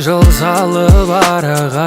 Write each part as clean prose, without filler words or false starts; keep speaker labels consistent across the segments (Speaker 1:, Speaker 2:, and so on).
Speaker 1: жол салып араға,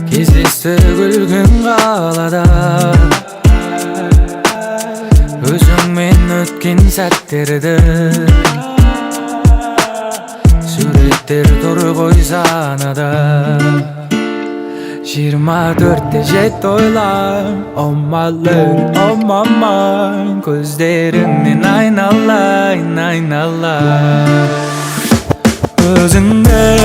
Speaker 1: кездесті күлгін қалада. Өзіңмен өткен сәттерді суреттер тұр ғой санада. 24'te jet oylar, oh my love, oh my mind. Gözlerinden aynalayın, aynalar. Özünde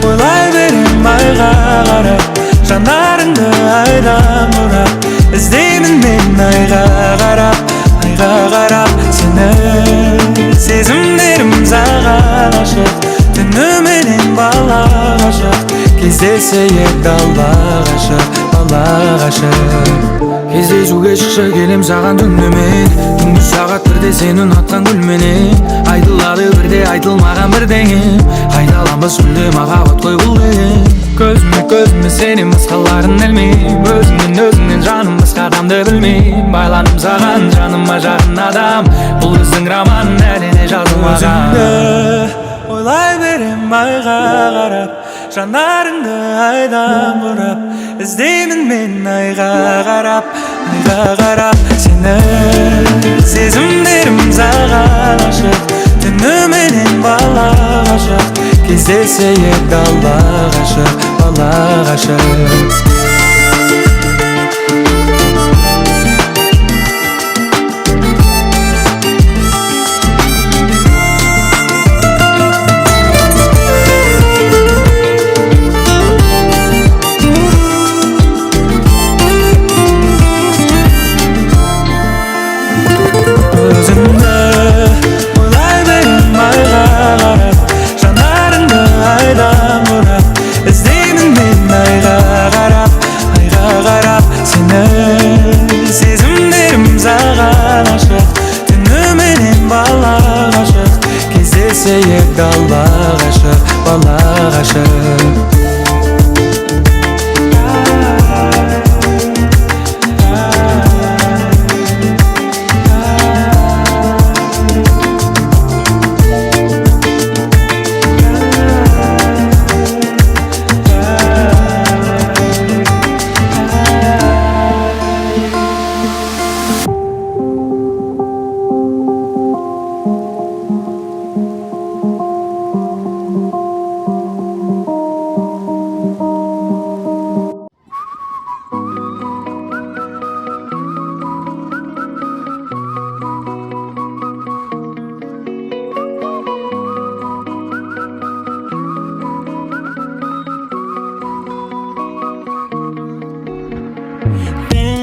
Speaker 1: oylay verim ayga qarab, janlarыңды aydan urab. İzdeymin men ayga qarab, seni sezimlerim sаған aşık. Tünümenen bala aşık, кездесейік далаға шық, далаға шық. Кездесуге шықшы келем саған түнімен, түнгі сағат бірде сен ұнатқан гүлменен. Айтылады бірде айтылмаған бірдеңе, қайталамыз күнде махаббат қой бұл деген. Көзіме сенен басқаларын ілмейм, өзіңнен жаным басқа адамды білмейм. Байланым саған жаныма жақын адам, бұл біздің роман әлі де жазылмаған. Өзіңді ойлай берем айға қарап, жанарыңды айдан бұрап. İzdeymin men ayға қарап, сені сезімдерім саған ашық. Түніменен балаға шық, кездесейік далаға шық, балаға шық. Кездесейік далаға шық, балаға шық.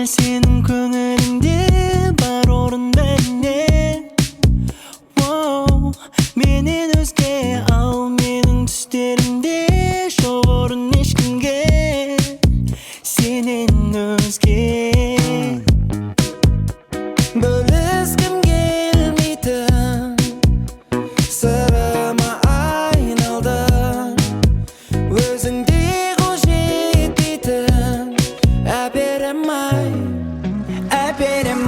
Speaker 2: Senin көңіліңде бар орын бәріне, менен өзге ал менің түстерімде жоқ орын ешкімге, сенен өзге. Бөліскім келмейтін сырыма айналдың, өзіңде қол жетпейтін әперем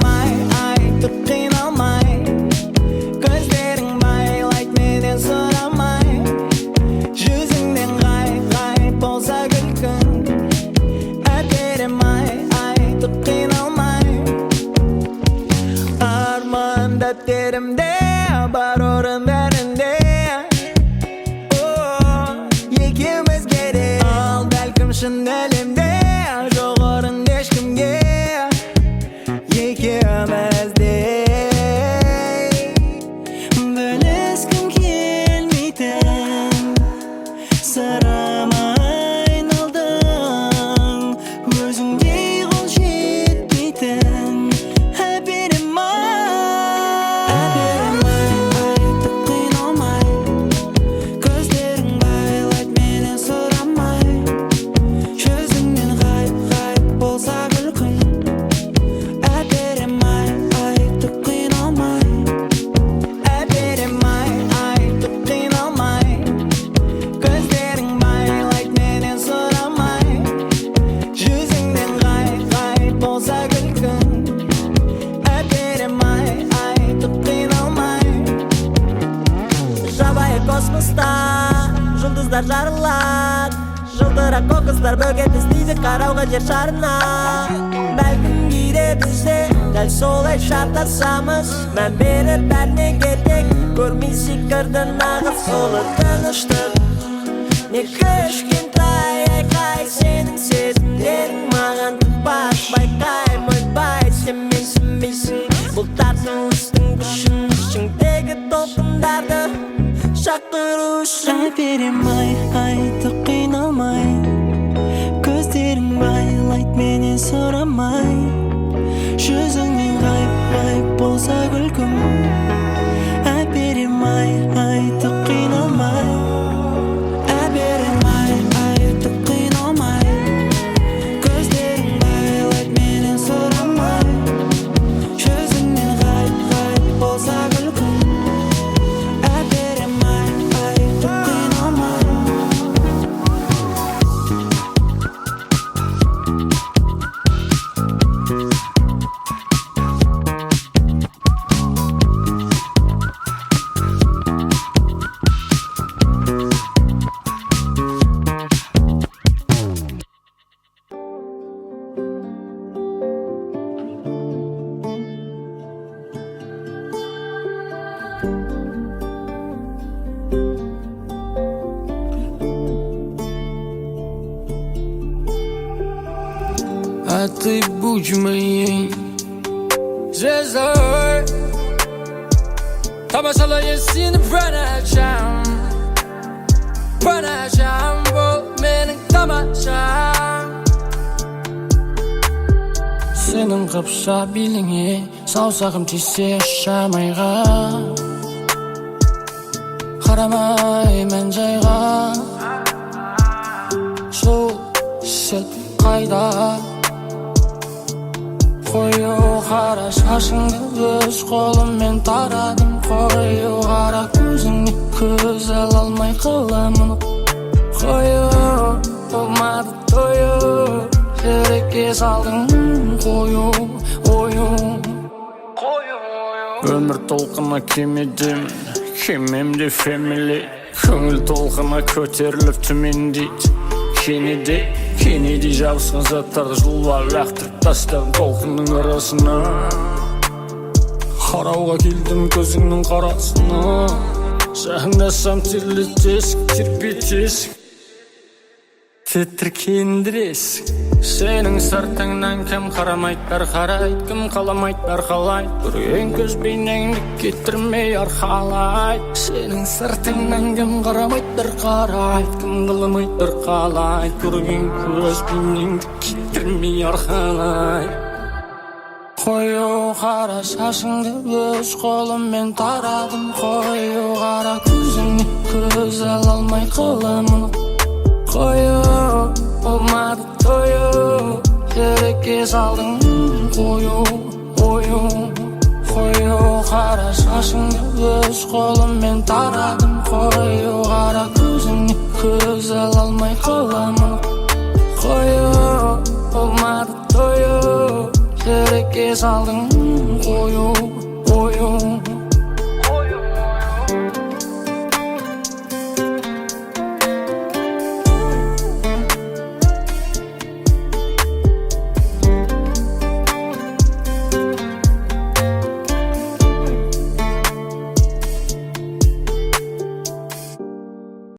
Speaker 2: айтып қиналмай, көздерің байлайды менен сұрамай. alışta Жұлдыздар жарылат Жылтырақ қоқыстар бөгет іздейді қарауға жер шарына Бәлкім кейде бізде дәл солай шатасамыз Мән беріп бәріне керек көрмейсек кірді нағыз ұлы тыныштық Не кішкентай айқай сенің сезімдерің маған тұқпас байқаймын ойбай сен менсінбейсің бұлттардың үстің күшін ішіңдегі толқындарды шақыру үшін
Speaker 1: Әперем айтып қиналмай Көздерің байлайды менен сұрамай Жүзіңнен ғайып болса күлкім Әперем айтып қиналмай Әперем айтып қиналмай Көздерің байлайды менен сұрамай Жүзіңнен ғайып болса күлкім
Speaker 3: А ты будь моей звездой Тамашалая сені по ночам Бұл менің тамашам Сенің қапса биліңе Саусағым тисе шамайға Қарамай мән жайға Сол сәт қайда Қою қара шашыңды өз қолыммен тарадым Қою қара көзіңе көз ала алмай қаламын Қою болмады тою Жүрекке салдың қою Өмір толқына кемедем Кемемде фэмили Көңіл толқына көтеріліп төмендейді Кенеде жабысқан заттарды жұлып лақтырып тастадым толқынның арасына Қарауға келдім көзіңнің қарасына Жақындасам терлі тесік тербетесік Тітіркендіресік Сенің сыртыңнан кім қарамайдар қарайды Кім қаламайдар қалайды Көрген көз бейнеңді кетірмей арқалайды Сенің сыртыңнан кім қарамайдар қарайды Кім қаламайдар қалайды Көрген көз бейнеңді кетірмей арқалайды Қою қара шашыңды өз қолыммен тарадым Қою қара көзіңе көз ала алмай қаламын Қою болмады тою Жүрекке салдың қою Қою қара шашыңды өз қолыммен тарадым Қою қара көзіңе көз ала алмай қаламын Қою болмады тою Жүрекке салдың қою